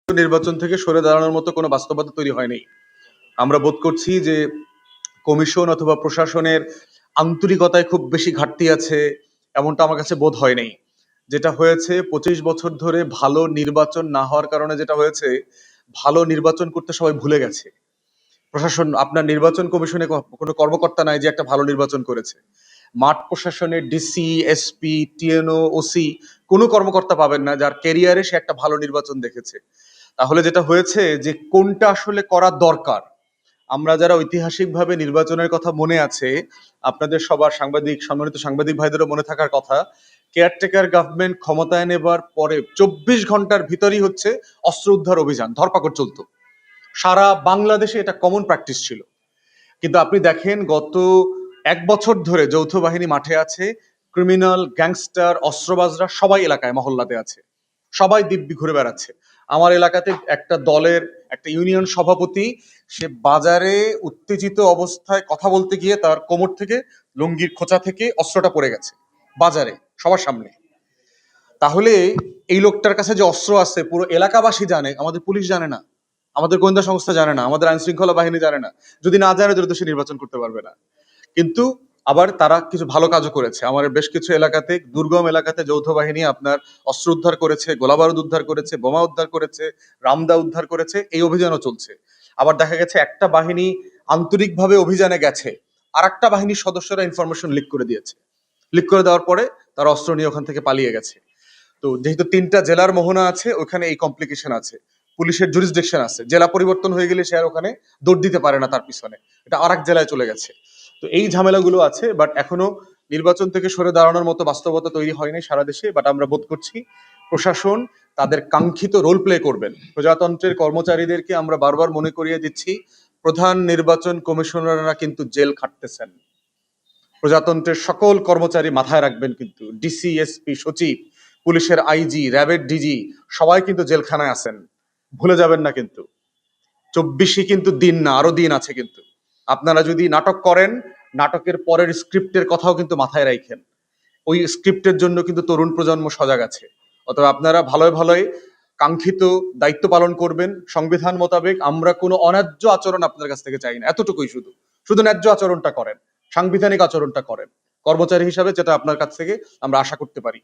নির্বাচন থেকে সরে দাঁড়ানোর মতো কোনো বাস্তবতা তৈরি হয়নি। আমরা বোধ করছি যে কমিশন অথবা প্রশাসনের আন্তরিকতায় খুব বেশি ঘাটতি আছে, এমনটা আমার কাছে বোধ হয় নাই। যেটা হয়েছে 25 বছর ধরে ভালো নির্বাচন না হওয়ার কারণে যেটা হয়েছে, ভালো নির্বাচন করতে সবাই ভুলে গেছে। প্রশাসন, আপনার নির্বাচন কমিশনে কোনো কর্মকর্তা নাই যে একটা ভালো নির্বাচন করেছে। মাঠ প্রশাসনের ডিসি, এসপি, টিএনও, ওসি কোনো কর্মকর্তা পাবেন না যার ক্যারিয়ারে সে একটা ভালো নির্বাচন দেখেছে। তাহলে যেটা হয়েছে যে কোনটা আসলে করা দরকার, আমরা যারা ঐতিহাসিকভাবে নির্বাচনের কথা মনে আছে, আপনাদের সবার সম্মানিত সাংবাদিক ভাইদেরও মনে থাকার কথা, কেয়ারটেকার গভর্নমেন্ট ক্ষমতায় নেবার পরে 24 ঘন্টার ভিতরই হচ্ছে অস্ত্র উদ্ধার অভিযান, ধরপাকড় চলতো। সারা বাংলাদেশে এটা কমন প্র্যাকটিস ছিল। কিন্তু আপনি দেখেন গত 1 বছর ধরে যৌথ বাহিনী মাঠে আছে, ক্রিমিনাল, গ্যাংস্টার, অস্ত্রবাজরা সবাই এলাকায় মহল্লাতে আছে, সবাই দিব্যি ঘুরে বেড়াচ্ছে। আমার এলাকাতে একটা দলের একটা ইউনিয়ন সভাপতি, সে বাজারে উত্তেজিত অবস্থায় কথা বলতে গিয়ে তার কোমর থেকে, লুঙ্গির খোঁচা থেকে অস্ত্রটা পড়ে গেছে বাজারে সবার সামনে। তাহলে এই লোকটার কাছে যে অস্ত্র আছে পুরো এলাকাবাসী জানে, আমাদের পুলিশ জানে না, আমাদের গোয়েন্দা সংস্থা জানে না, আমাদের আইন শৃঙ্খলা বাহিনী জানে না। যদি না জানে তাহলে তো সে নির্বাচন করতে পারবে না। কিন্তু আবার তারা কিছু ভালো কাজও করেছে। আমার বেশ কিছু এলাকাতে, দুর্গম এলাকাতে যৌথ বাহিনী আপনার অস্ত্র উদ্ধার করেছে, গোলাবারুদ উদ্ধার করেছে, বোমা উদ্ধার করেছে, রামদা উদ্ধার করেছে, এই অভিযানও চলছে। আবার দেখা গেছে একটা বাহিনী আন্তরিকভাবে অভিযানে গেছে, আর একটা বাহিনীর সদস্যরা ইনফরমেশন লিক করে দিয়েছে। লিক করে দেওয়ার পরে তারা অস্ত্র নিয়ে ওখান থেকে পালিয়ে গেছে। তো যেহেতু 3টা জেলার মোহনা আছে, ওখানে এই কমপ্লিকেশন আছে, পুলিশের জুরিসডিকশন আছে, জেলা পরিবর্তন হয়ে গেলে সে আর ওখানে দৌড় দিতে পারে না তার পিছনে, এটা আরেক জেলায় চলে গেছে। তো এই ঝামেলাগুলো আছে, বাট এখনো নির্বাচন থেকে সরে দাঁড়ানোর মতো বাস্তবতা তৈরি হয়নি সারা দেশে। বাট আমরা বোধ করছি প্রশাসন তাদের কাঙ্ক্ষিত রোল প্লে করবেন। প্রজাতন্ত্রের কর্মচারীদেরকে আমরা বারবার মনে করিয়ে দিচ্ছি, প্রধান নির্বাচন কমিশনাররা কিন্তু জেল খাটতেছেন। প্রজাতন্ত্রের সকল কর্মচারী মাথায় রাখবেন, কিন্তু ডিসি, এসপি, সচিব, পুলিশের আইজি, র্যাবের ডিজি সবাই কিন্তু জেলখানায় আছেন, ভুলে যাবেন না কিন্তু। 24ই কিন্তু দিন না, আরো দিন আছে কিন্তু। আপনারা যদি নাটক করেন, নাটকের পরের স্ক্রিপ্টের কথাও কিন্তু মাথায় রাখেন। ওই স্ক্রিপ্টের জন্য কিন্তু তরুণ প্রজন্ম সজাগ আছে। অথবা আপনারা ভালোই ভালোই কাঙ্ক্ষিত দায়িত্ব পালন করবেন সংবিধান মোতাবেক। আমরা কোনো অন্যায্য আচরণ আপনার কাছ থেকে চাই না, এতটুকুই। শুধু শুধু ন্যায্য আচরণটা করেন, সাংবিধানিক আচরণটা করেন কর্মচারী হিসাবে, যেটা আপনার কাছ থেকে আমরা আশা করতে পারি।